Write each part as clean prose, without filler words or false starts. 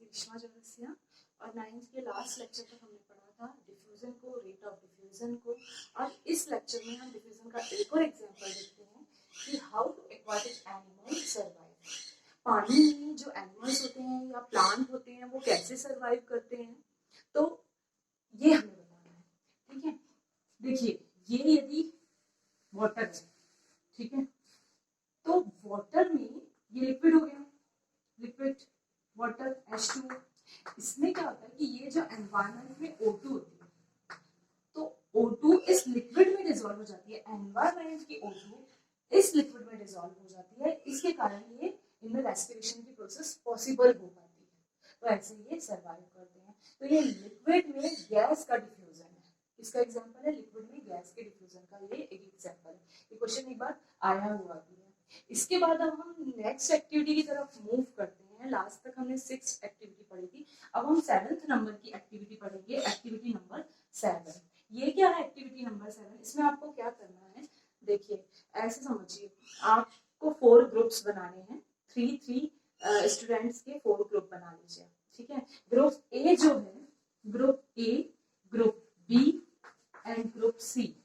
ग्रीष्मा जोरसिया और 9th के last lecture तक हमने पढ़ा था डिफ्यूजन को, रेट ऑफ डिफ्यूजन को। और इस लेक्चर में हम डिफ्यूजन का एक और एग्जांपल देखते हैं कि how to aquatic animal survive. पानी में जो एनिमल्स होते हैं या प्लांट होते हैं वो कैसे सर्वाइव करते हैं, तो ये हमें बताना है। ठीक है, देखिए ये यदि वाटर है, ठीक है, तो वाटर में ये लिक्विड हो गया, लिक्विड वाटर H2O। इसमें क्या होता है कि ये जो एनवायरनमेंट में O2 होती है, तो O2 इस लिक्विड में डिसॉल्व हो जाती है, एनवायरनमेंट की O2 इस लिक्विड में डिसॉल्व हो जाती है। इसके कारण ये इनमें रेस्पिरेशन की प्रोसेस पॉसिबल हो पाती है, तो ऐसे ये सर्वाइव करते हैं। तो ये लिक्विड में गैस का डिफ्यूजन है, इसका एग्जांपल है लिक्विड में गैस के डिफ्यूजन का, ये एक एग्जांपल है। ये क्वेश्चन एक बार आया हुआ भी है। इसके बाद अब हम नेक्स्ट एक्टिविटी की तरफ मूव करते हैं। लास्ट तक हमने 6th एक्टिविटी पढ़ी थी, अब हम 7th नंबर की एक्टिविटी पढ़ेंगे, एक्टिविटी नंबर 7। ये क्या है एक्टिविटी नंबर 7? इसमें आपको क्या करना है, देखिए ऐसे समझिए, आपको 4 ग्रुप्स बनाने हैं, 3 स्टूडेंट्स के 4 ग्रुप बना लीजिए। ठीक है, ग्रुप ए जो है, group A, group B and group C,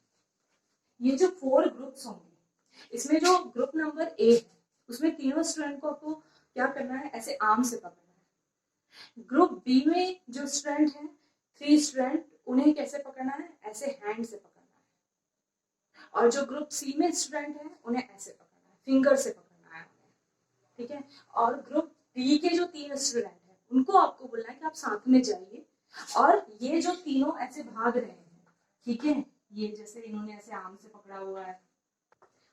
ये जो 4 ग्रुप्स होंगे, इसमें जो ग्रुप नंबर ए है उसमें तीनों स्टूडेंट को आपको क्या करना है, ऐसे आर्म से पकड़ना है। ग्रुप बी में जो स्टूडेंट है, 3 स्टूडेंट, उन्हें कैसे पकड़ना है, ऐसे हैंड से पकड़ना है। और जो ग्रुप सी में स्टूडेंट है उन्हें ऐसे पकड़ना है, फिंगर से पकड़ना है। ठीक है, और ग्रुप डी के जो 3 स्टूडेंट है उनको आपको बोलना है कि आप साथ में जाइए, और ये जो तीनों ऐसे भाग रहे हैं, ठीक है, ये जैसे इन्होंने ऐसे आर्म से पकड़ा हुआ है,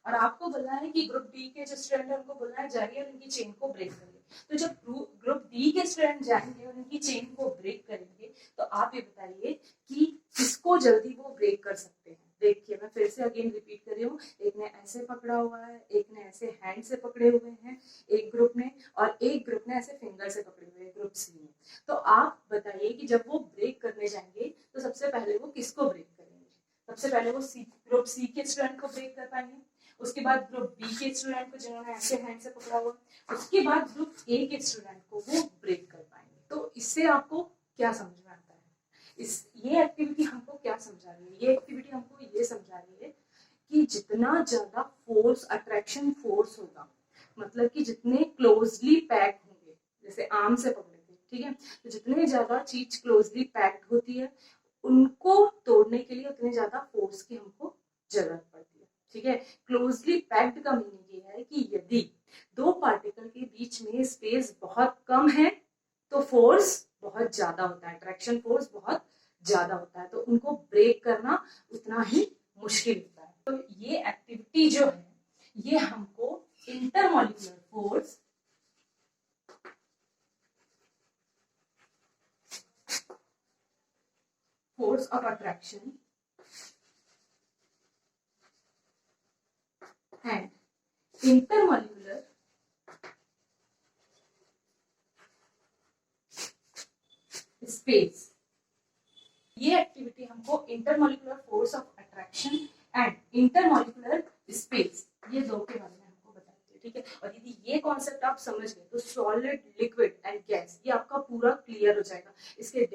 और आपको बोलना है कि ग्रुप डी के जो स्टूडेंट है उनको बोलना है जाइए और इनकी चेन को ब्रेक करिए। तो जब ग्रुप डी के स्टूडेंट जाएंगे और इनकी चेन को ब्रेक करेंगे, तो आप ये बताइए कि किसको जल्दी वो ब्रेक कर सकते हैं। देखिए मैं फिर से अगेन रिपीट कर रही हूँ, एक ने ऐसे पकड़ा हुआ है, एक ने ऐसे हैंड से पकड़े हुए हैं एक ग्रुप ने, और एक ग्रुप ने ऐसे फिंगर से पकड़े हुए हैं ग्रुप सी में। तो आप बताइए कि जब वो ब्रेक करने जाएंगे तो सबसे पहले वो किसको ब्रेक करेंगे? सबसे पहले वो ग्रुप सी के स्टूडेंट को ब्रेक कर पाएंगे, उसके बाद ग्रुप बी के स्टूडेंट को जिन्होंने ऐसे हैंड से पकड़ा हुआ, उसके बाद ग्रुप ए के स्टूडेंट को वो ब्रेक कर पाएंगे। तो इससे आपको क्या समझ में आता है? ये एक्टिविटी हमको क्या समझा रही है? ये एक्टिविटी हमको ये समझा रही है कि जितना ज्यादा फोर्स, अट्रैक्शन फोर्स होगा, मतलब कि जितने क्लोजली पैक्ड होंगे, जैसे आर्म से पकड़े थे, ठीक है, तो जितने ज्यादा चीज क्लोजली पैक्ड होती है उनको तोड़ने के लिए उतने ज्यादा फोर्स की हमको जरूरत पड़ती है। ठीक है, क्लोजली पैक्ड का मीनिंग ये है कि यदि 2 पार्टिकल के बीच में स्पेस बहुत कम है तो फोर्स बहुत ज्यादा होता है, अट्रैक्शन फोर्स बहुत ज्यादा होता है, तो उनको ब्रेक करना उतना ही मुश्किल होता है। तो ये एक्टिविटी जो है ये हमको intermolecular force, force of attraction and intermolecular space, ये एक्टिविटी हमको intermolecular force of attraction and intermolecular space, ये दो के बारे में हमको बताती है। ठीक है, और यदि ये कॉन्सेप्ट आप समझ गए तो सॉलिड, लिक्विड एंड गैस ये आपका पूरा क्लियर हो जाएगा। इसके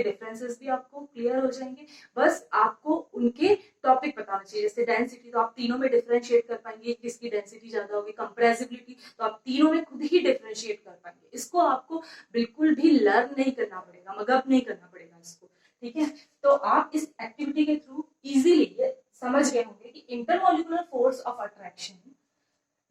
डिफरेंसेस भी आपको क्लियर हो जाएंगे, बस आपको उनके टॉपिक बताना चाहिए। जैसे डेंसिटी, तो आप तीनों में डिफरेंशिएट कर पाएंगे किसकी डेंसिटी ज्यादा होगी। कंप्रेसिबिलिटी, तो आप तीनों में खुद ही डिफरेंशिएट कर पाएंगे। इसको आपको बिल्कुल भी लर्न नहीं करना पड़ेगा, मगअप नहीं करना पड़ेगा इसको। ठीक है, तो आप इस एक्टिविटी के थ्रू इजीली समझ गए होंगे कि इंटरमॉलिक्यूलर फोर्स ऑफ अट्रैक्शन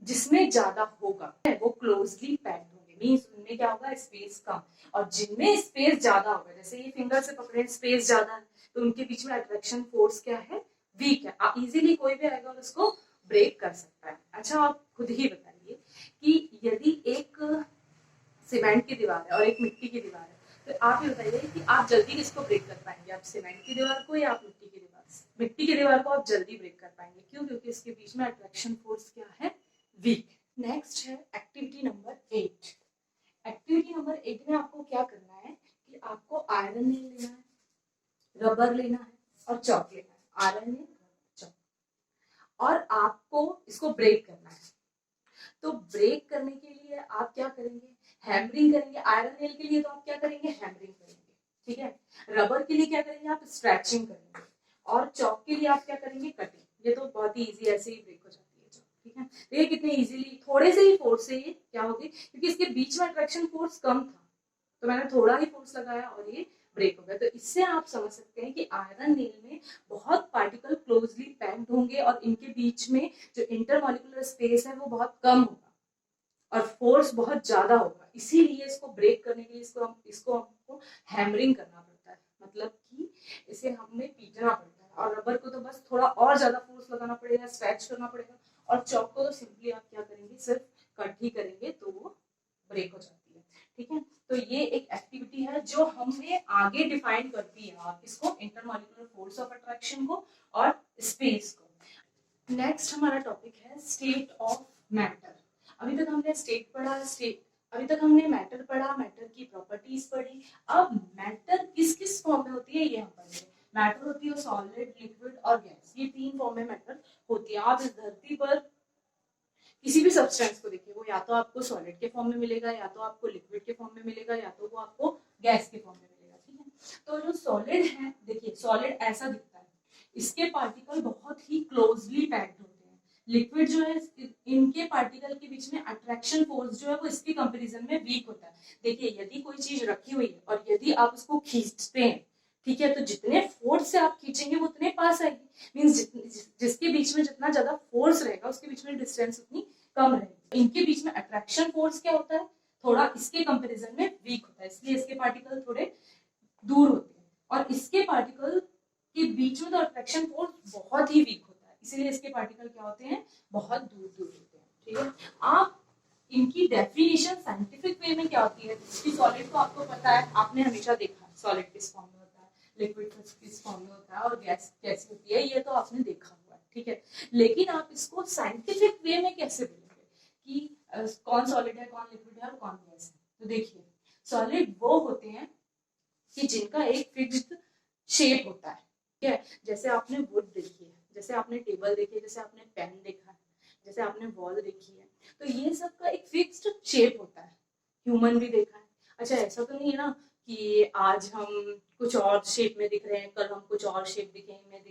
जिसमें ज्यादा होगा वो क्लोजली पैक्ड होंगे, मींस उनमें क्या होगा, स्पेस कम, और जिनमें स्पेस ज्यादा होगा, जैसे ये फिंगर से पकड़े स्पेस ज्यादा है, तो उनके बीच में अट्रैक्शन फोर्स क्या है, वीक है। आप इजीली कोई भी आएगा और उसको ब्रेक कर सकता है। अच्छा, आप खुद ही बताइए कि यदि एक सीमेंट की दीवार है और एक मिट्टी की दीवार है, तो आप ये बताइए कि आप जल्दी किसको ब्रेक कर पाएंगे, आप सीमेंट की दीवार को या आप मिट्टी की दीवार? मिट्टी की दीवार को आप जल्दी ब्रेक कर पाएंगे, क्यों? क्योंकि इसके बीच में अट्रैक्शन फोर्स क्या है, वीक। नेक्स्ट है एक्टिविटी नंबर 8। एक्टिविटी नंबर 8 में आपको क्या करना है कि आपको आयरन नेल लेना है, रबर लेना है और चॉक लेना है। आयरन नेल, चॉक, और आपको इसको ब्रेक करना है। तो ब्रेक करने के लिए आप क्या करेंगे, हैमरिंग करेंगे। आयरन नेल के लिए तो आप क्या करेंगे, हैमरिंग करेंगे, ठीक है। रबर के लिए क्या करेंगे, आप स्ट्रेचिंग करेंगे। और चॉक के लिए आप क्या करेंगे, कटिंग। ये तो बहुत ही इजी, ऐसे ही ब्रेक हो जाती है चॉक, ठीक है। तो ये कितने इजीली, थोड़े से ही फोर्स से ये क्या होगी, क्योंकि इसके बीच में अट्रैक्शन फोर्स कम था, तो मैंने थोड़ा ही फोर्स लगाया और ये ब्रेक हो गया। तो इससे आप समझ सकते हैं कि आयरन नेल में बहुत पार्टिकल क्लोजली पैक्ड होंगे और इनके बीच में जो इंटरमॉलिक्यूलर स्पेस है वो बहुत कम होगा और फोर्स बहुत ज्यादा होगा। इसीलिए इसको ब्रेक करने के लिए इसको हमको हैमरिंग करना पड़ता है, मतलब कि इसे हमें पीटना पड़ता है। और रबर को तो बस थोड़ा और ज्यादा फोर्स लगाना पड़ेगा, स्क्रैच करना पड़ेगा। और चॉक को तो सिंपली आप क्या करेंगे, सिर्फ कट ही करेंगे तो वो ब्रेक हो जाती है, ठीक है। तो ये एक एक्टिविटी है जो हमें आगे डिफाइन करती है आप इसको, इंटरमॉलिक्यूलर फोर्स ऑफ अट्रैक्शन को और स्पेस को। नेक्स्ट हमारा टॉपिक है स्टेट ऑफ मैटर। अभी तक हमने स्टेट पढ़ा, अभी तक हमने मैटर पढ़ा, मैटर की प्रॉपर्टीज पढ़ी। अब मैटर किस किस फॉर्म में होती है ये हम पढ़ेंगे। मैटर होती है सॉलिड, लिक्विड और गैस, ये 3 फॉर्म में मैटर होती है। आप इस धरती पर किसी भी सब्सटेंस को देखिए, वो या तो आपको सॉलिड के फॉर्म में मिलेगा, या तो आपको लिक्विड के फॉर्म में मिलेगा, या तो वो आपको गैस के फॉर्म में मिलेगा, ठीक है। तो जो सॉलिड है, देखिए सॉलिड ऐसा दिखता है, इसके पार्टिकल बहुत ही क्लोजली पैक्ड होते हैं। लिक्विड जो है, इनके पार्टिकल के बीच में अट्रैक्शन फोर्स जो है वो इसके कंपैरिजन में वीक होता है। देखिए यदि कोई चीज रखी हुई है और यदि आप उसको खींचते हैं, ठीक है, तो जितने फोर्स से आप खींचेंगे वो उतने पास आएगी। मींस जिसके बीच में जितना ज्यादा फोर्स रहेगा उसके बीच में डिस्टेंस उतनी कम रहेगी। इनके बीच में अट्रैक्शन फोर्स क्या होता है, थोड़ा इसके कंपैरिजन में वीक होता है, इसलिए इसके पार्टिकल थोड़े दूर होते हैं। और इसके पार्टिकल के बीच में तो अट्रैक्शन फोर्स बहुत ही वीक होता है, इसीलिए इसके पार्टिकल क्या होते हैं, बहुत दूर दूर होते हैं, ठीक है। आप इनकी डेफिनेशन साइंटिफिक वे में क्या होती है कि सॉलिड को आपको पता है, आपने हमेशा देखा सॉलिड किस फॉर्म में होता है, लिक्विड किस फॉर्म में होता है और गैस कैसी होती है, ये तो आपने देखा हुआ है, ठीक है। लेकिन आप इसको साइंटिफिक वे में कैसे बोलेंगे कि कौन सॉलिड है, कौन लिक्विड है और कौन गैस है। तो देखिए सॉलिड वो होते हैं कि जिनका एक फिक्स्ड शेप होता है, ठीक है। जैसे आपने वुड देखी है, जैसे आपने टेबल देखी है, जैसे आपने पेन देखा है, जैसे आपने वॉल देखी है, तो ये सब का एक फिक्स्ड शेप होता है। ह्यूमन भी देखा है। अच्छा ऐसा तो नहीं है ना कि आज हम कुछ और शेप में दिख रहे हैं, कल हम कुछ और शेप दिखेंगे,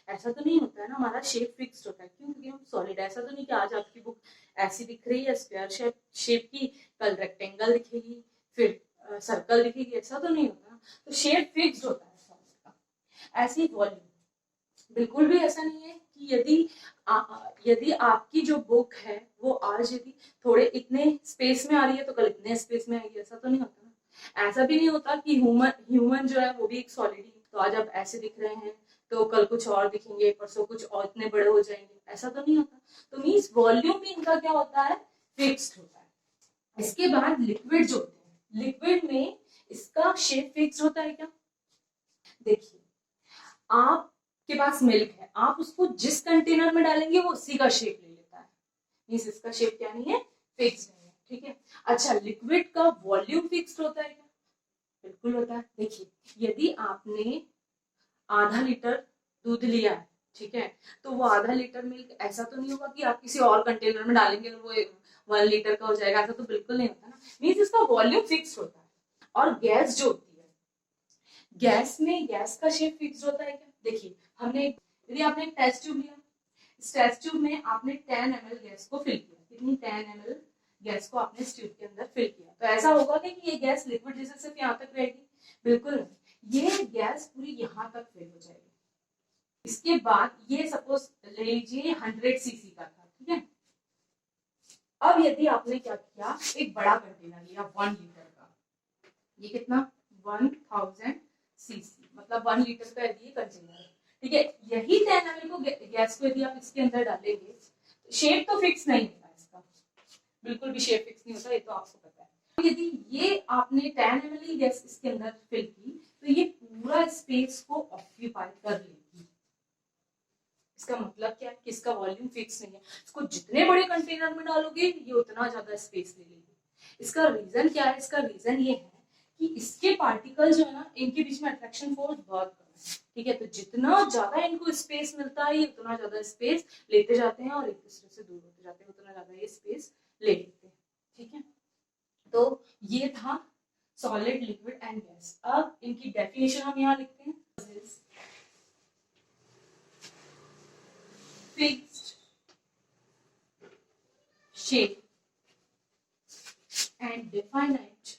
ऐसा तो नहीं होता है ना। हमारा शेप फिक्स्ड होता है, क्यों, क्योंकि हम सॉलिड। ऐसा तो नहीं कि आज आपकी बुक ऐसी दिख रही है स्क्वायर शेप की, कल रेक्टेंगल दिखेगी, फिर सर्कल दिखेगी, ऐसा तो नहीं होता ना। तो शेप फिक्स्ड होता है सॉलिड का। ऐसी वॉल्यूम बिल्कुल भी ऐसा नहीं है कि यदि आपकी जो बुक है वो आज यदि थोड़े इतने स्पेस में आ रही है तो कल इतने स्पेस में आएगी, ऐसा तो नहीं होता ना। ऐसा भी नहीं होता कि ह्यूमन जो है वो भी एक सॉलिड ही, तो आज आप ऐसे दिख रहे हैं तो कल कुछ और दिखेंगे, परसों कुछ और इतने बड़े हो जाएंगे, ऐसा तो नहीं होता। तो मीन्स वॉल्यूम भी इनका क्या होता है, फिक्स्ड होता है। इसके बाद लिक्विड जो होते हैं, लिक्विड में इसका शेप फिक्स्ड होता है क्या। देखिए आपके पास मिल्क है, आप उसको जिस कंटेनर में डालेंगे वो उसी का शेप ले लेता है, मींस इसका शेप क्या नहीं है, फिक्स नहीं है, ठीक है। अच्छा लिक्विड का वॉल्यूम फिक्स्ड होता है क्या, बिल्कुल होता है। देखिए यदि आपने आधा लीटर दूध लिया है, ठीक है, तो वो आधा लीटर मिल्क ऐसा तो नहीं होगा कि आप किसी और कंटेनर में डालेंगे और वो 1 लीटर का हो जाएगा, ऐसा तो बिल्कुल नहीं होता ना। मींस इसका वॉल्यूम फिक्स होता है। और गैस जो होती है, गैस में गैस का शेप फिक्स होता है क्या। देखिए हमने, यदि आपने एक टेस्ट ट्यूब लिया, इस टेस्ट ट्यूब में आपने 10 ml गैस को फिल किया, कितनी 10 ml गैस को आपने इस ट्यूब के अंदर फिल किया, तो ऐसा होगा कि ये गैस लिक्विड जैसे सिर्फ यहाँ तक रहेगी, बिल्कुल नहीं। ये गैस पूरी यहाँ तक फिल हो जाएगी। इसके बाद ये सपोज ले लीजिए 100 सीसी का था, ठीक है। अब यदि आपने क्या किया, एक बड़ा कंटेनर लिया 1 लीटर का, ये कितना 1000 सीसी, मतलब 1 लीटर का यदि कंटेनर है, ठीक है। यही 10 ml को गैस को यदि आप इसके अंदर डालेंगे, शेप तो फिक्स नहीं होता इसका, बिल्कुल भी शेप फिक्स नहीं होता, ये तो आपको पता है। यदि ये आपने 10 ml गैस इसके अंदर फिल की, तो ये पूरा स्पेस को ऑक्यूपाई कर लेगी। इसका मतलब क्या है कि इसका वॉल्यूम फिक्स नहीं है, इसको जितने बड़े कंटेनर में डालोगे ये उतना ज्यादा स्पेस ले लेगी। इसका रीजन क्या है, इसका रीजन ये है कि इसके पार्टिकल जो है ना, इनके बीच में अट्रैक्शन फोर्स बहुत कम है, ठीक है। तो जितना ज्यादा इनको स्पेस मिलता है ये उतना ज्यादा स्पेस लेते जाते हैं और एक दूसरे से दूर होते जाते हैं, उतना ज्यादा ये स्पेस ले लेते हैं, ठीक है। तो ये था सॉलिड, लिक्विड एंड गैस। अब इनकी डेफिनेशन हम यहाँ लिखते हैं। Fixed shape and definite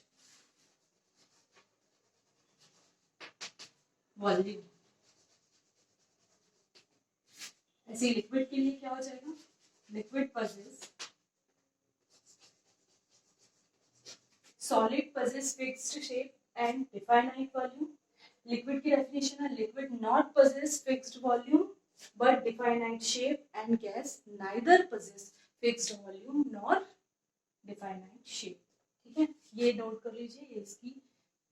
volume. ऐसे लिक्विड के लिए क्या हो जाएगा, liquid possess solid possess fixed shape and definite volume. Liquid की डेफिनेशन है, liquid not possess fixed volume but definite shape, and gas neither possess fixed volume nor definite shape। ठीक है, ये नोट कर लीजिए, ये इसकी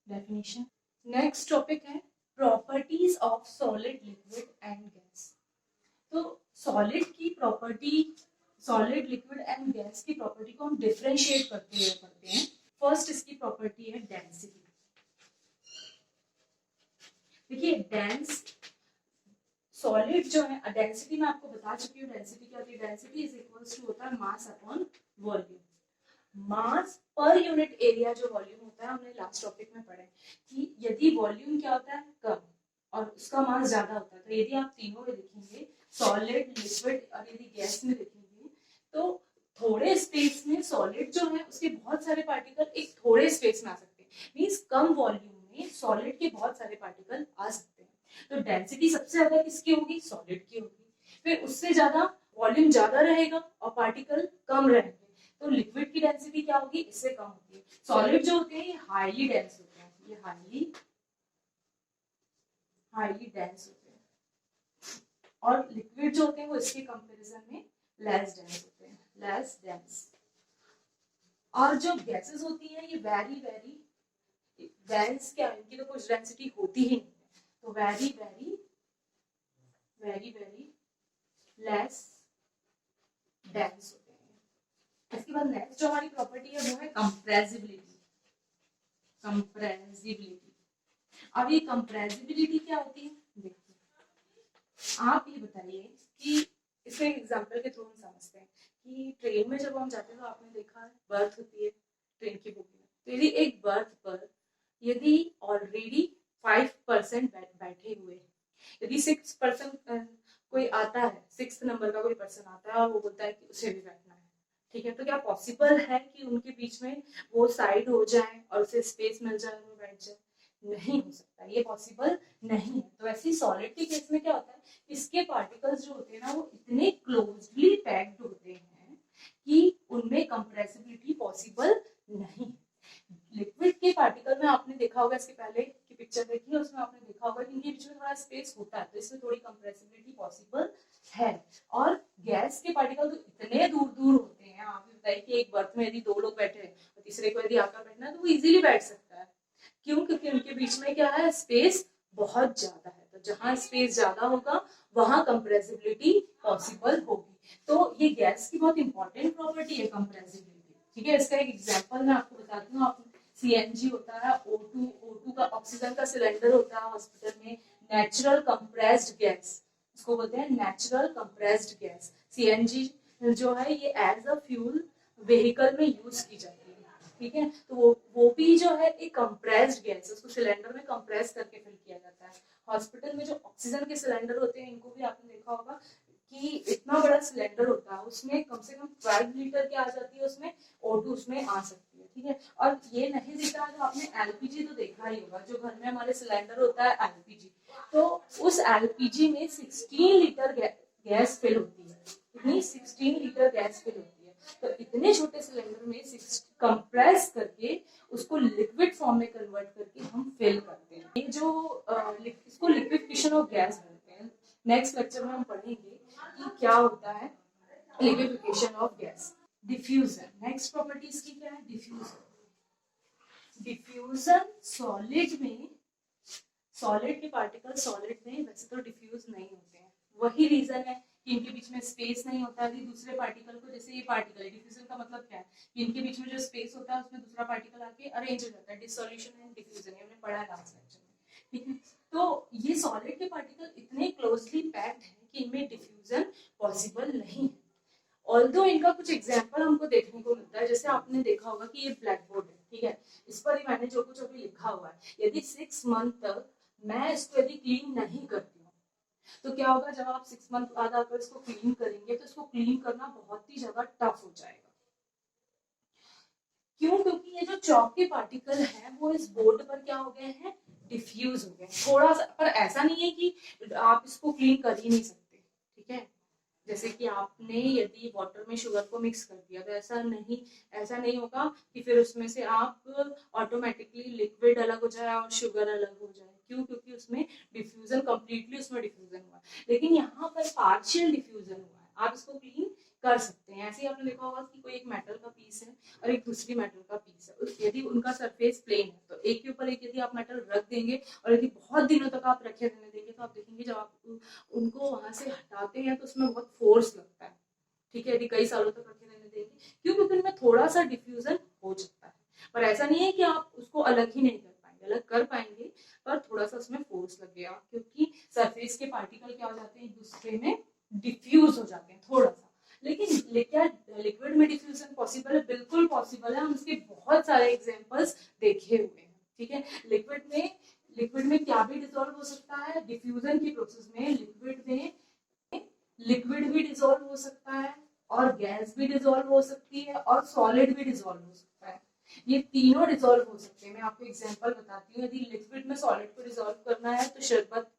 डेफिनेशन। नेक्स्ट टॉपिक है properties of solid, liquid and gas. तो सॉलिड की property, solid, liquid and gas की प्रॉपर्टी को हम डिफरेंशिएट करते हुए पढ़ते हैं। फर्स्ट इसकी प्रॉपर्टी है डेंसिटी। देखिए डेंस सॉलिड जो है, डेंसिटी मैं आपको बता चुकी हूँ, डेंसिटी क्या होती है, डेंसिटी इज इक्वल्स टू होता है मास अपॉन वॉल्यूम। मास पर यूनिट एरिया जो वॉल्यूम होता है, हमने लास्ट टॉपिक में पढ़ा है कि यदि वॉल्यूम क्या होता है कम और उसका मास ज्यादा होता है, तो यदि आप तीनों में देखेंगे, सॉलिड, लिक्विड और यदि गैस में देखेंगे, तो थोड़े स्पेस में सॉलिड जो है उसके बहुत सारे पार्टिकल एक थोड़े स्पेस में आ सकते हैं। मींस कम वॉल्यूम में सॉलिड के बहुत सारे पार्टिकल आ सकते हैं। तो डेंसिटी सबसे ज्यादा किसकी होगी, सॉलिड की होगी। फिर उससे ज्यादा वॉल्यूम ज्यादा रहेगा और पार्टिकल कम रहेंगे, तो लिक्विड की डेंसिटी क्या होगी, इससे कम होती है। सॉलिड जो होते हैं ये हाईली डेंस होते हैं, ये हाईली डेंस होते हैं, और लिक्विड जो होते हैं वो इसके कंपैरिजन में लेस डेंस होते हैं, लेस डेंस। और जो गैसेस होती हैं ये वेरी वेरी डेंस, क्या इनकी तो कुछ डेंसिटी होती ही नहीं, तो very very very very less dense होते हैं। इसके बाद नेक्स्ट जो हमारी प्रॉपर्टी है वो है कंप्रेसिबिलिटी। कंप्रेसिबिलिटी, अब ये कंप्रेसिबिलिटी क्या होती है, देखिए आप ये बताइए कि इसके एग्जांपल के थ्रू हम समझते हैं कि ट्रेन में जब हम जाते हैं तो आपने देखा है बर्थ होती है ट्रेन की बुकिंग, तो यदि एक बर्थ पर यदि ऑलरेडी 5% बैठे हुए, यदि 6% कोई आता है, 6 नंबर का कोई पर्सन आता है और वो बोलता है कि उसे भी बैठना है, ठीक है, तो क्या पॉसिबल है कि उनके बीच में वो साइड हो जाए और उसे स्पेस मिल जाए और वो बैठ जाए? नहीं हो सकता, ये पॉसिबल नहीं है। तो ऐसी सॉलिड के केस में क्या होता है, इसके पार्टिकल्स जो होते हैं ना वो इतने क्लोजली पैक्ड होते हैं कि उनमें कंप्रेसिबिलिटी पॉसिबल नहीं। लिक्विड के पार्टिकल में आपने देखा होगा, इसके पहले की पिक्चर देखी है उसमें आपने देखा होगा कि इनके बीच में थोड़ा स्पेस होता है, तो इसमें थोड़ी कंप्रेसिबिलिटी पॉसिबल है। और गैस के पार्टिकल तो इतने दूर दूर होते हैं, आप बताइए कि एक बर्थ में यदि 2 लोग बैठे हैं और तीसरे को यदि आकर बैठना है तो वो इजीली बैठ सकता है। क्यों? क्योंकि उनके बीच में क्या है, स्पेस बहुत ज्यादा है। तो जहां स्पेस ज्यादा होगा वहां कंप्रेसिबिलिटी पॉसिबल होगी। तो ये गैस की बहुत इंपॉर्टेंट प्रॉपर्टी है कंप्रेसिबिलिटी, ठीक है। इसका एक एग्जांपल मैं आपको बताती हूँ। आप सीएनजी होता है, O2 का ऑक्सीजन का सिलेंडर होता है हॉस्पिटल में, नेचुरल कंप्रेस्ड गैस, इसको बोलते हैं नेचुरल कंप्रेस्ड गैस। सीएनजी जो है ये एज अ फ्यूल व्हीकल में यूज की जाती है, ठीक है। तो वो भी जो है एक कंप्रेस्ड गैस है, उसको सिलेंडर में कंप्रेस करके फिल किया जाता है। हॉस्पिटल में जो ऑक्सीजन के सिलेंडर होते हैं इनको भी आपने देखा होगा कि इतना बड़ा सिलेंडर होता है, उसमें कम से कम 12 लीटर की आ जाती है, उसमें O2 उसमें आ सकती है, ठीक है। और ये नहीं दिखा जो आपने एलपीजी तो देखा ही होगा, जो घर में हमारे सिलेंडर होता है एलपीजी, तो उस एलपीजी में 16 लीटर गैस फिल होती है, कितनी, 16 लीटर गैस फिल होती है। तो इतने छोटे सिलेंडर में कंप्रेस करके उसको लिक्विड फॉर्म में कन्वर्ट करके हम फिल करते हैं। ये जो इसको लिक्विफिकेशन ऑफ गैस बोलते हैं। नेक्स्ट लेक्चर में हम पढ़ेंगे कि क्या होता है liquefaction of gas. Diffusion, next property इसकी क्या है, डिफ्यूजन। डिफ्यूजन सॉलिड में, सॉलिड के पार्टिकल सॉलिड में वैसे तो डिफ्यूज नहीं होते हैं, वही रीजन है कि इनके बीच में स्पेस नहीं होता है दूसरे पार्टिकल को, जैसे ये पार्टिकल है, डिफ्यूजन का मतलब क्या है कि इनके बीच में जो स्पेस होता है उसमें दूसरा पार्टिकल आके अरेंज हो जाता है, डिसोल्यूशन एंड डिफ्यूजन, हमने पढ़ा है लास्ट लेक्चर में, ठीक है। तो ये सॉलिड के पार्टिकल इतने क्लोजली पैक्ड हैं कि इनमें डिफ्यूजन पॉसिबल नहीं है। ऑल्दो इनका कुछ एग्जाम्पल हमको देखने को मिलता है, जैसे आपने देखा होगा कि ये ब्लैक बोर्ड है, ठीक है, इस पर ही मैंने जो कुछ अभी लिखा हुआ है, यदि 6 मंथ तक मैं इसको यदि क्लीन नहीं करती हूँ तो क्या होगा, जब आप 6 मंथ बाद आकर इसको क्लीन करेंगे तो इसको क्लीन करना बहुत ही ज्यादा टफ हो जाएगा। क्यों? क्योंकि ये जो चौक के पार्टिकल हैं वो इस बोर्ड पर क्या हो गए हैं, डिफ्यूज हो गए थोड़ा सा, पर ऐसा नहीं है कि आप इसको क्लीन कर ही नहीं सकते, ठीक है, जैसे कि आपने यदि वाटर में शुगर को मिक्स कर दिया तो ऐसा नहीं होगा कि फिर उसमें से आप ऑटोमेटिकली लिक्विड अलग हो जाए और शुगर अलग हो जाए। क्यों? क्योंकि उसमें डिफ्यूजन कंप्लीटली उसमें डिफ्यूजन हुआ है, लेकिन यहाँ पर पार्शियल डिफ्यूजन हुआ है, आप इसको क्लीन कर सकते हैं। ऐसे ही आपने देखा होगा कि कोई एक मेटल का पीस है और एक दूसरी मेटल का पीस है, यदि उनका सरफेस प्लेन है तो एक के ऊपर एक यदि आप मेटल रख देंगे और यदि बहुत दिनों तक आप रखे रहने देंगे तो आप देखेंगे जब आप उनको वहां से हटाते हैं तो उसमें बहुत फोर्स लगता है, ठीक है, यदि कई सालों तक रखे रहने देंगे। क्यों? क्योंकि उनमें थोड़ा सा डिफ्यूजन हो जाता है, पर ऐसा नहीं है कि आप उसको अलग ही नहीं कर पाएंगे, अलग कर पाएंगे पर थोड़ा सा उसमें फोर्स लगेगा, क्योंकि सरफेस के पार्टिकल क्या हो जाते हैं, एक दूसरे में डिफ्यूज हो जाते हैं थोड़ा सा। लेकिन क्या लिक्विड में डिफ्यूजन पॉसिबल है? बिल्कुल पॉसिबल है, हम इसके बहुत सारे एग्जांपल्स देखे हुए हैं, ठीक है। लिक्विड में क्या भी डिसॉल्व हो सकता है, डिफ्यूजन की प्रोसेस में लिक्विड भी डिसॉल्व हो सकता है और गैस भी डिसॉल्व हो सकती है और सॉलिड भी डिसॉल्व हो सकता है, ये तीनों डिसॉल्व हो सकते हैं। मैं आपको एग्जांपल बताती हूँ, यदि लिक्विड में सॉलिड को डिसॉल्व करना है तो शरबत,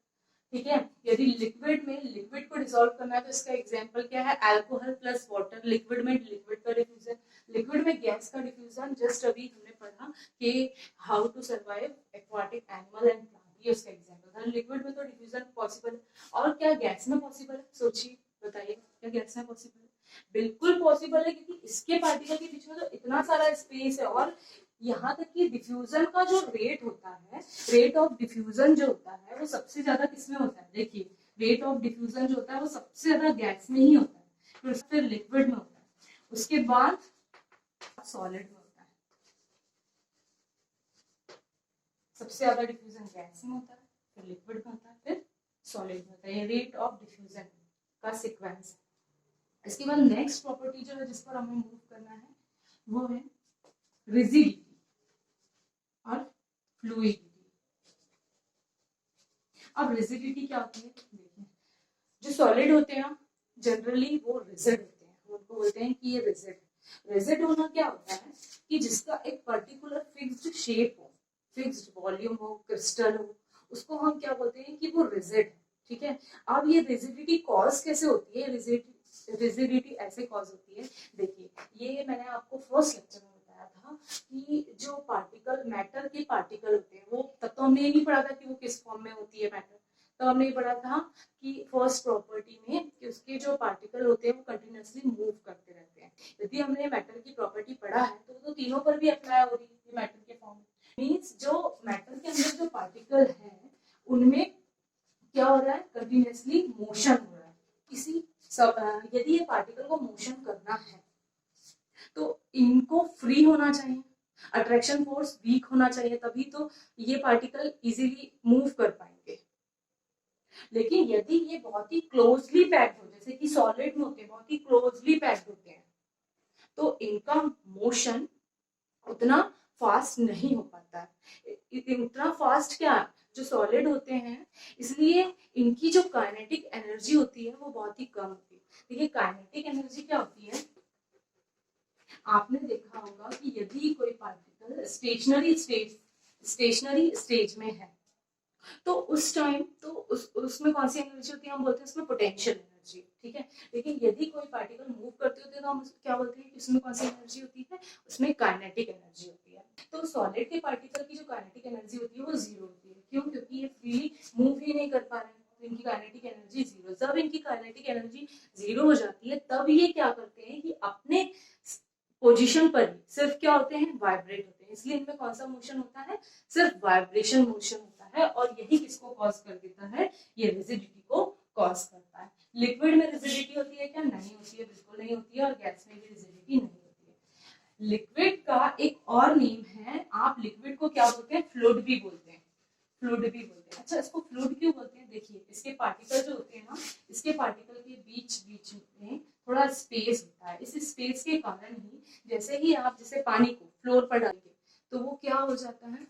ठीक है, यदि लिक्विड को डिसॉल्व करना है तो इसका एग्जांपल क्या है, अल्कोहल प्लस वाटर। लिक्विड में लिक्विड का डिफ्यूजन, लिक्विड में गैस का डिफ्यूजन, जस्ट अभी हमने पढ़ा कि how to survive aquatic animal and plant, ये उसका एग्जांपल था। लिक्विड में तो डिफ्यूजन पॉसिबल है, और क्या गैस में पॉसिबल है? सोचिए, बताइए, क्या गैस में पॉसिबल है? बिल्कुल पॉसिबल है, क्योंकि इसके पार्टिकल के बीच में तो इतना सारा स्पेस है, और यहाँ तक कि डिफ्यूजन का जो रेट होता है, रेट ऑफ डिफ्यूजन जो होता है वो सबसे ज्यादा किसमें होता है? देखिए, रेट ऑफ डिफ्यूजन जो होता है वो सबसे ज्यादा गैस में ही होता है, फिर लिक्विड में होता है, उसके बाद सॉलिड में होता है। सबसे ज्यादा डिफ्यूजन गैस में होता है, फिर लिक्विड में होता है, फिर सॉलिड में होता है। ये रेट ऑफ डिफ्यूजन का सीक्वेंस है। इसके बाद नेक्स्ट प्रॉपर्टी जो है जिस पर हमें मूव करना है वो है रिजिडिटी और फ्लूइडिटी। अब रिजिडिटी क्या होती है? देखिए, जो सॉलिड होते हैं जनरली वो रिजिड होते हैं, उनको बोलते हैं कि ये रिजिड है। रिजिड होना क्या होता है कि जिसका एक पर्टिकुलर फिक्स्ड शेप हो, फिक्स्ड वॉल्यूम हो, क्रिस्टल हो, उसको हम क्या बोलते हैं कि वो रिजिड है, ठीक है। अब ये रिजिडिटी कॉज कैसे होती है? रिजिडिटी ऐसे कॉज होती है, देखिए, ये मैंने आपको फर्स्ट लेक्चर में बताया था कि जो पार्टिकल, मैटर के पार्टिकल होते हैं, वो तब तो हमने ये नहीं पढ़ा था कि वो किस फॉर्म में होती है मैटर, तो हमने ये पढ़ा था कि फर्स्ट प्रॉपर्टी में कि उसके जो पार्टिकल होते हैं वो कंटिन्यूअसली मूव करते रहते हैं। यदि हमने मैटर की प्रॉपर्टी पढ़ा है तो तीनों पर भी अप्लाई हो रही है मैटर के फॉर्म में। मींस जो मैटर के अंदर जो पार्टिकल हैं उनमें क्या हो रहा है? कंटिन्यूअसली मोशन हो रहा है। यदि ये पार्टिकल को मोशन करना है तो इनको फ्री होना चाहिए, अट्रैक्शन फोर्स वीक होना चाहिए, तभी तो ये पार्टिकल इजीली मूव कर पाएंगे। लेकिन यदि ये बहुत ही क्लोजली पैक्ड हो, जैसे कि सॉलिड में होते हैं, बहुत ही क्लोजली पैक्ड होते हैं, तो इनका मोशन उतना फास्ट नहीं हो पाता है। उतना फास्ट क्या, जो सॉलिड होते हैं, इसलिए इनकी जो काइनेटिक एनर्जी होती है वो बहुत ही कम होती है। देखिए, काइनेटिक एनर्जी क्या होती है, आपने देखा होगा कि यदि कोई पार्टिकल स्टेशनरी स्टेज में है तो उस टाइम तो उसमें कौन सी एनर्जी होती है? हम बोलते हैं उसमें पोटेंशियल एनर्जी, ठीक है। लेकिन यदि कोई पार्टिकल मूव करते होते हैं तो हम क्या बोलते हैं कि उसमें कौन सी एनर्जी होती है? उसमें काइनेटिक एनर्जी होती है। तो सॉलिड के पार्टिकल की जो काइनेटिक एनर्जी होती है वो जीरो होती है। क्यों? क्योंकि ये फ्रीली मूव ही नहीं कर पा रहे हैं, तो इनकी काइनेटिक एनर्जी जीरो। जब इनकी काइनेटिक एनर्जी जीरो हो जाती है तब ये क्या करते हैं कि अपने पोजीशन पर ही सिर्फ क्या होते हैं? वाइब्रेट होते हैं। इसलिए इनमें कौन सा मोशन होता है? सिर्फ वाइब्रेशन मोशन होता है, और यही किसको कॉज कर देता है? ये रिजिडिटी को कॉज करता है। लिक्विड में रिजिडिटी होती है क्या? नहीं होती है, बिल्कुल नहीं होती है, और गैस में भी रिजिडिटी नहीं होती है। लिक्विड का एक और नेम है, आप लिक्विड को क्या बोलते हैं? फ्लूइड भी बोलते हैं। फ्लूइड भी बोलते हैं। अच्छा, इसको फ्लूइड क्यों बोलते हैं? देखिए, इसके पार्टिकल जो होते हैं ना, इसके पार्टिकल के बीच बीच में थोड़ा स्पेस होता है। इस स्पेस के कारण ही जैसे ही आप जैसे पानी को फ्लोर पर डालेंगे तो वो क्या हो जाता है,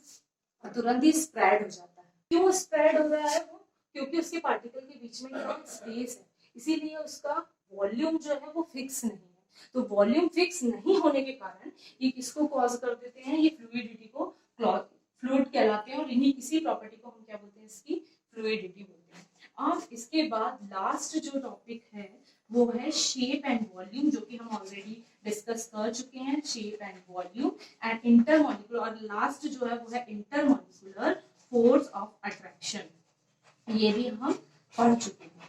तुरंत ही स्प्रेड हो जाता है। क्यों स्प्रेड हो रहा है वो? क्योंकि उसके पार्टिकल के बीच में क्या स्पेस है, इसीलिए उसका वॉल्यूम जो है वो फिक्स नहीं है। तो वॉल्यूम फिक्स नहीं होने के कारण ये किसको कॉज कर देते हैं, ये फ्लूइडिटी को फ्लूइड कहलाते हैं, और इन्हीं किसी प्रॉपर्टी को हम क्या बोलते हैं, इसकी फ्लूइडिटी बोलते हैं। अब इसके बाद लास्ट जो टॉपिक है वो है शेप एंड वॉल्यूम, जो कि हम ऑलरेडी डिस्कस कर चुके हैं। Shape and volume and intermolecular, और लास्ट जो है वो है इंटरमॉलिक्यूलर फोर्स ऑफ अट्रैक्शन, ये भी हम पढ़ चुके हैं।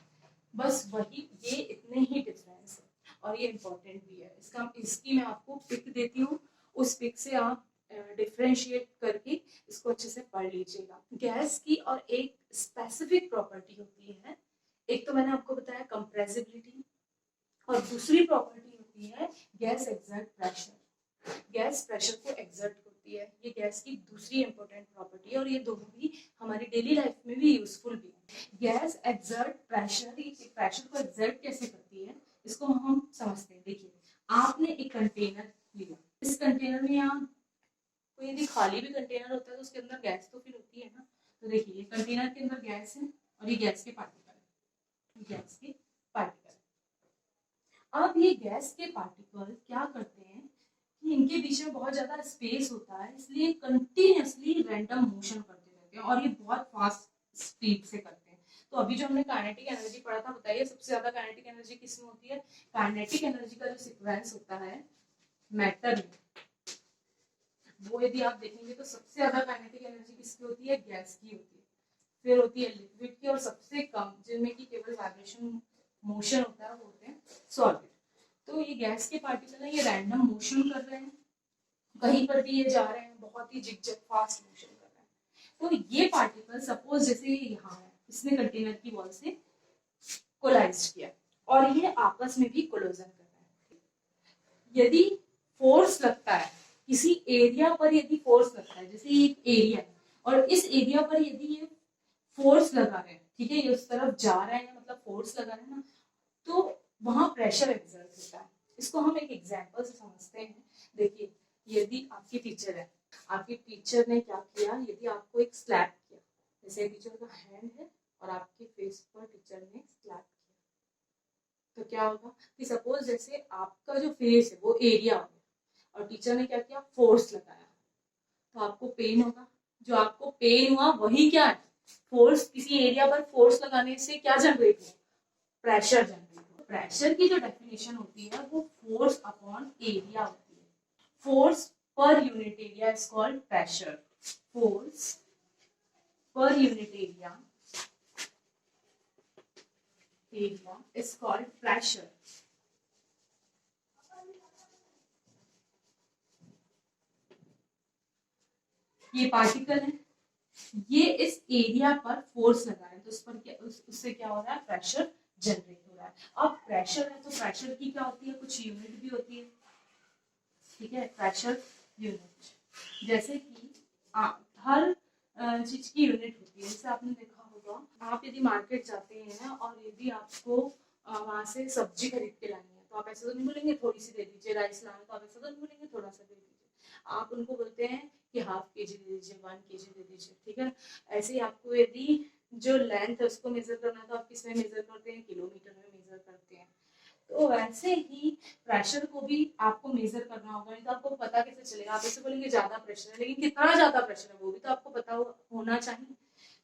बस वही, ये इतने ही डिफरेंस है और ये इंपॉर्टेंट भी है। इसकी मैं आपको पिक देती हूँ, उस पिक से आप डिफरेंशिएट करके इसको अच्छे से पढ़ लीजिएगा। गैस की और एक स्पेसिफिक प्रॉपर्टी होती है, एक तो मैंने आपको बताया कंप्रेसिबिलिटी, और दूसरी प्रॉपर्टी होती है gas exert pressure. Gas pressure को एक्सर्ट करती है, ये गैस की दूसरी इंपॉर्टेंट प्रॉपर्टी है, और ये दोनों भी हमारी डेली लाइफ में भी यूजफुल भी है। गैस एक्सर्ट प्रेशर, ये प्रेशर को एक्सर्ट कैसे करती है इसको हम समझते हैं। देखिए, आपने एक कंटेनर लिया, इस कंटेनर में आप कोई यदि खाली भी कंटेनर होता है तो उसके अंदर गैस तो फिर होती है ना। तो देखिए, ये कंटेनर के अंदर गैस है और ये गैस के पार्टिकल है, गैस के पार्टिकल। अब ये गैस के पार्टिकल क्या करते हैं कि इनके बीच में बहुत ज्यादा स्पेस होता है, इसलिए कंटिन्यूअसली रैंडम मोशन करते रहते हैं, और ये बहुत फास्ट स्पीड से करते हैं। तो अभी जो हमने काइनेटिक एनर्जी पढ़ा था, बताइए सबसे ज्यादा काइनेटिक एनर्जी किसमें होती है? काइनेटिक एनर्जी का जो सीक्वेंस होता है मैटर में, वो यदि आप देखेंगे तो सबसे ज्यादा काइनेटिक एनर्जी किसकी होती है? गैस की होती है, फिर होती है लिक्विड की, और सबसे कम जिनमें की केवल वाइब्रेशन मोशन होता है वो होते हैं सॉलिड। तो ये गैस के पार्टिकल है, ये रैंडम मोशन कर रहे हैं, कहीं पर भी ये जा रहे हैं, बहुत ही जिगजैग फास्ट मोशन कर रहे हैं। तो ये पार्टिकल सपोज जैसे यहाँ है, इसने कंटेनर की वॉल से कोलाइज किया और ये आपस में भी कोलोजन कर रहे हैं। यदि फोर्स लगता है किसी एरिया पर, यदि फोर्स लगता है, जैसे ये एक एरिया है और इस एरिया पर यदि ये फोर्स लगा रहे हैं, ठीक है, ये उस तरफ जा रहे हैं, मतलब फोर्स लगा रहे हैं ना, तो वहां प्रेशर एक्सर्ट होता है। इसको हम एक एग्जांपल से समझते हैं। देखिए, यदि आपकी टीचर है, आपकी टीचर ने क्या किया, यदि आपको एक स्लैप किया, जैसे टीचर का हैंड है और आपके फेस पर टीचर ने स्लैप किया, तो क्या होगा कि सपोज जैसे आपका जो फेस है वो एरिया हो गया और टीचर ने क्या किया, फोर्स लगाया, तो आपको पेन होगा। जो आपको पेन हुआ वही क्या है, फोर्स, किसी एरिया पर फोर्स लगाने से क्या जनरेट हुआ, प्रेशर जनरेट हुआ। प्रेशर की जो डेफिनेशन होती है वो फोर्स अपॉन एरिया होती है। Force per unit area is called pressure. Force per unit area is called pressure. ये पार्टिकल है, ये इस एरिया पर फोर्स लगा है, तो उस पर क्या, उससे क्या हो रहा है, प्रेशर जनरेट हो रहा है। अब प्रेशर है तो प्रेशर की क्या होती है, कुछ यूनिट भी होती है, ठीक है, प्रेशर यूनिट। जैसे कि हर चीज की यूनिट होती है। जैसे आपने देखा होगा, आप यदि मार्केट जाते हैं और यदि आपको वहां से सब्जी खरीद के लानी है, तो आप ऐसे तो नहीं बोलेंगे थोड़ी सी दे दीजिए, राइस लाना तो आप ऐसा तो नहीं बोलेंगे थोड़ा सा दे दीजिए, आप उनको बोलते हैं कि हाफ केजी दे दीजिए, 1 केजी दे दीजिए, ठीक है। ऐसे ही आपको यदि जो लेंथ है उसको मेजर करना है तो आप किसमें मेजर करते हैं, किलोमीटर में मेजर करते हैं। तो वैसे ही प्रेशर को भी आपको मेजर करना होगा, नहीं तो आपको पता कैसे चलेगा। आप ऐसे बोलेंगे ज्यादा प्रेशर है, लेकिन कितना ज्यादा प्रेशर है वो भी तो आपको पता होना चाहिए।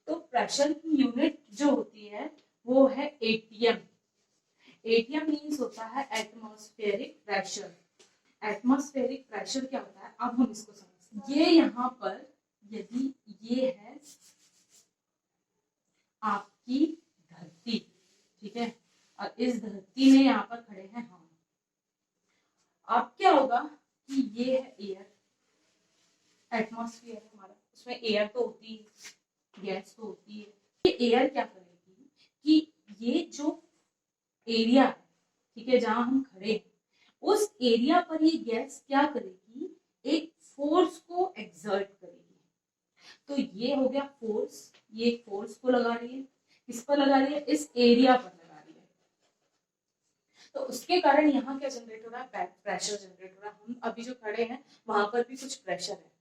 तो प्रेशर की यूनिट जो होती है वो है एटीएम। एटीएम मीन्स होता है एटमॉस्फेरिक प्रेशर। एटमॉस्फेरिक प्रेशर क्या होता है, अब हम इसको समझते हैं। ये यहाँ पर यदि ये है आपकी धरती, ठीक है, और इस धरती में यहाँ पर खड़े हैं हम। अब क्या होगा कि ये है एयर, एटमॉस्फेयर है हमारा, उसमें एयर तो होती है, गैस तो होती है। ये एयर क्या करेगी कि ये जो एरिया है, ठीक है, जहां हम खड़े हैं, उस एरिया पर ये गैस क्या करेगी, एक फोर्स को एक्सर्ट करेगी। तो ये हो गया फोर्स, ये फोर्स को लगा रही है, किस पर लगा रही है, इस एरिया पर लगा रही है। तो उसके कारण यहाँ क्या जनरेट हो रहा है, बैक प्रेशर जनरेट हो रहा है। हम अभी जो खड़े हैं वहां पर भी कुछ प्रेशर है,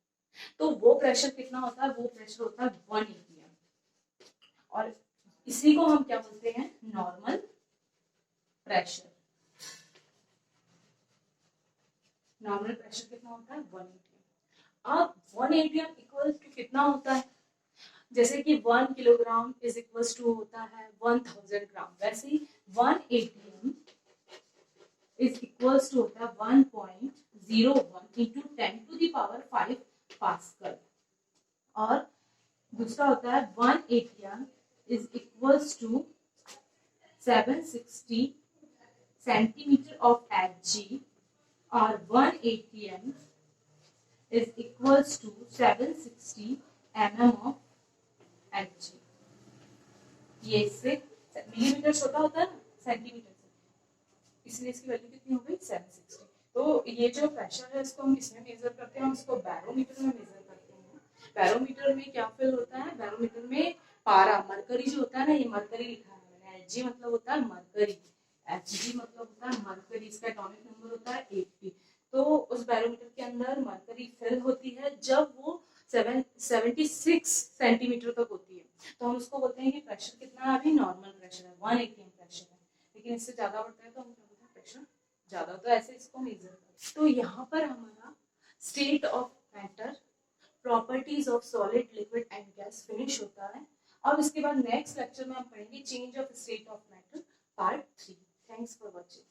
तो वो प्रेशर कितना होता है, वो प्रेशर होता है 1 atm, और इसी को हम क्या बोलते हैं, नॉर्मल प्रेशर। नॉर्मल प्रेशर कितना होता है, 1 atm। अब 1 atm इक्वल टू कितना होता है, जैसे कि 1 किलोग्राम इज इक्वल टू होता है 1000 ग्राम, वैसे ही 1 atm इज इक्वल टू होता है 1.01 into 10 to the power 5 pascal, और दूसरा होता है 1 atm is equal to 760 centimetre of Hg, और 1 atm is equals to 760 mm of Hg। ये इससे मिलीमीटर छोटा होता है ना सेंटीमीटर से, इसलिए इसकी वैल्यू कितनी हो गई, 760। तो ये जो प्रेशर है इसको हम किसमें मेजर करते हैं, हम इसको बैरोमीटर में मेजर करते हैं। बैरोमीटर में क्या फिल होता है, बैरोमीटर में पारा, मरकरी जो होता है ना, ये मरकरी लिखा है मैंने, Hg मतलब होता है मरकरी, Hg मतलब होता है मरकरी, इसका एटॉमिक नंबर होता है 80। तो उस बैरोमीटर के अंदर मरकरी फिल होती है जब वो 76 सेंटीमीटर तक होती है, तो हम उसको बोलते हैं कि प्रेशर कितना है, अभी नॉर्मल प्रेशर है, 1 atm प्रेशर है, लेकिन इससे ज्यादा बढ़ता है तो हम क्या बोलते हैं, प्रेशर ज्यादा, तो ऐसे इसको मेजर करते हैं। तो यहाँ पर हमारा state of matter, properties of solid, liquid and gas finish होता है। अब इसके बाद नेक्स्ट लेक्चर में हम पढ़ेंगे change of state of matter part 3। Thanks for watching.